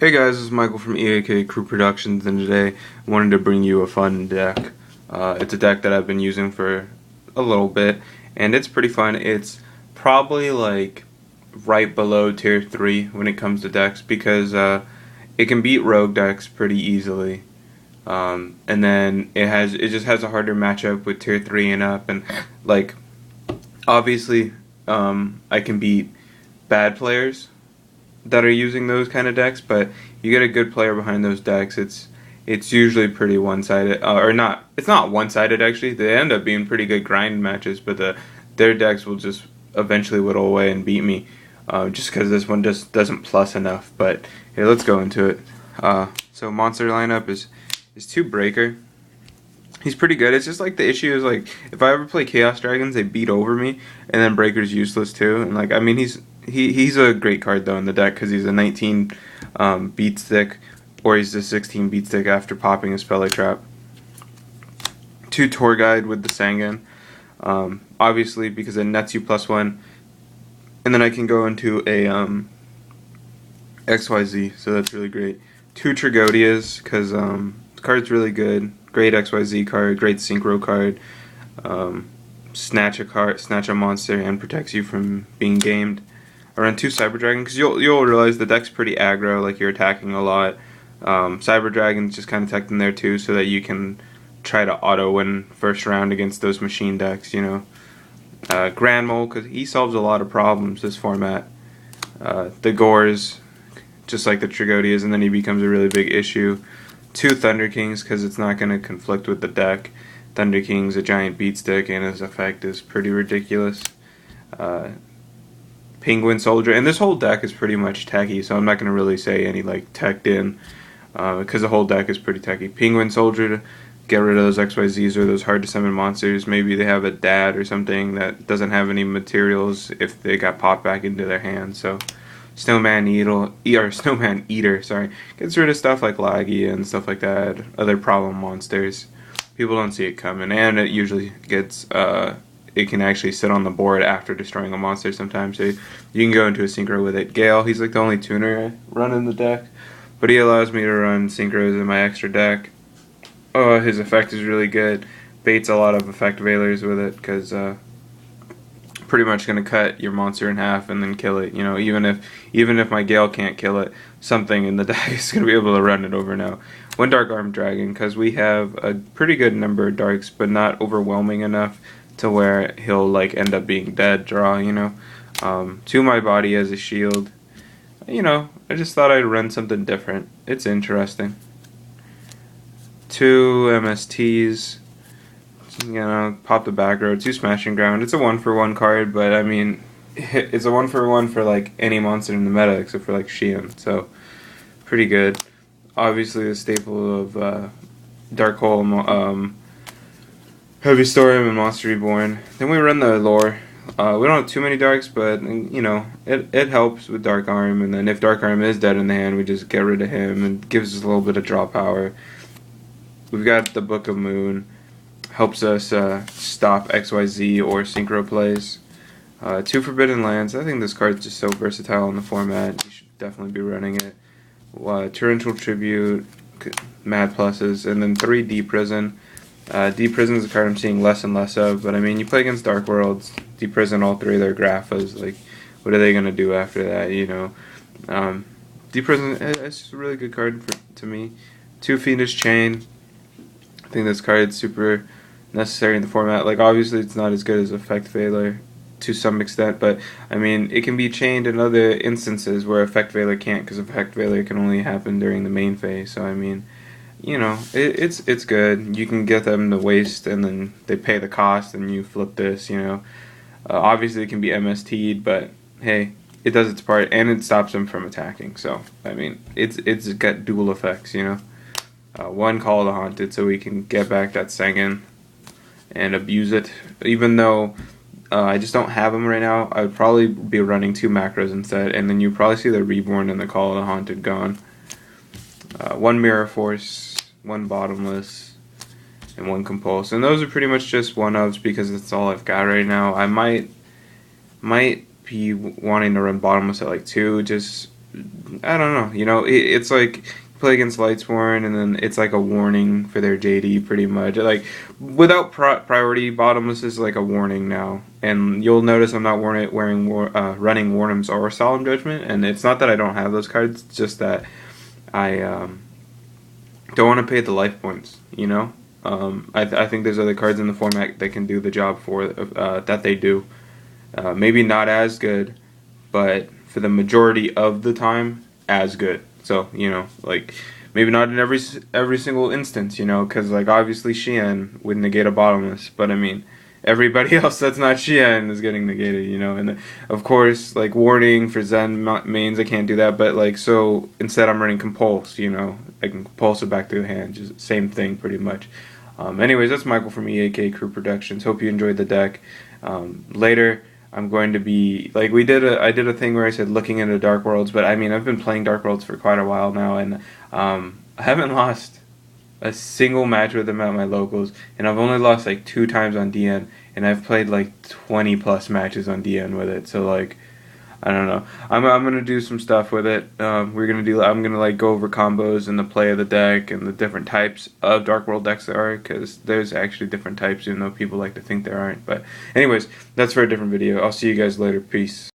Hey guys, this is Michael from EAKCrewProductions, and today I wanted to bring you a fun deck. It's a deck that I've been using for a little bit, and it's pretty fun. It's probably like right below tier 3 when it comes to decks because it can beat rogue decks pretty easily. And then it just has a harder matchup with tier 3 and up, and like obviously I can beat bad players that are using those kind of decks, but you get a good player behind those decks, it's usually pretty one-sided, or not. It's not one-sided actually. They end up being pretty good grind matches, but their decks will just eventually whittle away and beat me, just because this one just doesn't plus enough. But here, let's go into it. So monster lineup is 2 Breaker. He's pretty good. It's just like the issue is like if I ever play Chaos Dragons, they beat over me, and then Breaker's useless too. And like I mean he's a great card though in the deck because he's a 19 beat stick, or he's a 16 beat stick after popping a Spell Trap. 2 Tour Guide with the Sangan, obviously because it nets you +1, and then I can go into a XYZ, so that's really great. 2 Trigodias because the card's really good. Great XYZ card, great synchro card. Snatch a monster, and protects you from being gamed. I run 2 Cyber Dragon because you'll realize the deck's pretty aggro, like you're attacking a lot. Cyber Dragon's just kind of tucked in there too, so that you can try to auto win first round against those machine decks. You know, Grand Mole because he solves a lot of problems this format. The Gores, just like the Trigodias, and then he becomes a really big issue. 2 Thunder Kings because it's not going to conflict with the deck. Thunder King's a giant beat stick, and his effect is pretty ridiculous. Penguin Soldier, and this whole deck is pretty much techy, so I'm not going to really say any like teched in, because the whole deck is pretty techy. Penguin Soldier to get rid of those XYZs or those hard to summon monsters. Maybe they have a dad or something that doesn't have any materials if they got popped back into their hand, so Snowman Eater, sorry, gets rid of stuff like Laggy and stuff like that, other problem monsters. People don't see it coming, and it usually gets, it can actually sit on the board after destroying a monster sometimes, so you can go into a synchro with it. Gale, he's like the only tuner I run in the deck, but he allows me to run synchros in my extra deck. His effect is really good. Baits a lot of effect veilers with it, because, pretty much going to cut your monster in half and then kill it. You know, even if my Gale can't kill it, something in the deck is going to be able to run it over now. 1 Dark Armed Dragon because we have a pretty good number of darks, but not overwhelming enough to where he'll like end up being dead draw. You know, 2 My Body as a shield. You know, I just thought I'd run something different. It's interesting. 2 MSTs. You know, pop the back row, 2 Smashing Ground. It's a 1-for-1 card, but I mean, it's a 1-for-1 for like any monster in the meta except for like Sheehan, so pretty good. Obviously, the staple of Dark Hole, Heavy Storm, and Monster Reborn. Then we run the Lore. We don't have too many darks, but you know, it helps with Dark Arm, and then if Dark Arm is dead in the hand, we just get rid of him and gives us a little bit of draw power. We've got the Book of Moon. Helps us stop XYZ or synchro plays. 2 Forbidden Lands. I think this card's just so versatile in the format. You should definitely be running it. Torrential Tribute, Mad Pluses, and then 3 Deep Prison. Deep Prison is a card I'm seeing less and less of, but I mean, you play against Dark Worlds, Deep Prison, all 3 of their Graphas. Like, what are they going to do after that, you know? Deep Prison, it's just a really good card to me. 2 Fiendish Chain. I think this card's super necessary in the format. Like, obviously it's not as good as Effect Veiler to some extent, but I mean it can be chained in other instances where Effect Veiler can't, because Effect Veiler can only happen during the main phase. So I mean, you know, it's good. You can get them to waste and then they pay the cost and you flip this, you know. Obviously it can be MST'd, but hey, it does its part and it stops them from attacking. So I mean, it's got dual effects, you know. 1 Call of the Haunted, so we can get back that Sangan and abuse it. Even though I just don't have them right now, I would probably be running 2 macros instead, and then you probably see the Reborn and the Call of the Haunted gone. 1 Mirror Force, 1 Bottomless, and 1 Compulse. And those are pretty much just one-ofs because that's all I've got right now. I might be wanting to run Bottomless at like 2, just I don't know. You know, it's like you play against Lightsworn, and then it's like a warning for their JD, pretty much. Like without priority, bottomless is like a warning now. And you'll notice I'm not running Warnums or Solemn Judgment, and it's not that I don't have those cards, it's just that I don't want to pay the life points. You know, I think there's other cards in the format that can do the job for that they do. Maybe not as good, but for the majority of the time, as good. So, you know, like, maybe not in every single instance, you know, because, like, obviously Xian would negate a bottomless, but I mean, everybody else that's not Xian is getting negated, you know, and of course, like, warning for Zen mains, I can't do that, but, like, so instead I'm running Compulse, you know, I can Compulse it back to the hand, just same thing, pretty much. Anyways, that's Michael from EAKCrewProductions. Hope you enjoyed the deck. Later, I'm going to be like I did a thing where I said looking into Dark Worlds, but I mean I've been playing Dark Worlds for quite a while now, and I haven't lost a single match with them at my locals, and I've only lost like 2 times on DN, and I've played like 20 plus matches on DN with it. So like I don't know. I'm gonna do some stuff with it. I'm gonna like go over combos and the play of the deck and the different types of Dark World decks there are, because there's actually different types, even though people like to think there aren't. But anyways, that's for a different video. I'll see you guys later. Peace.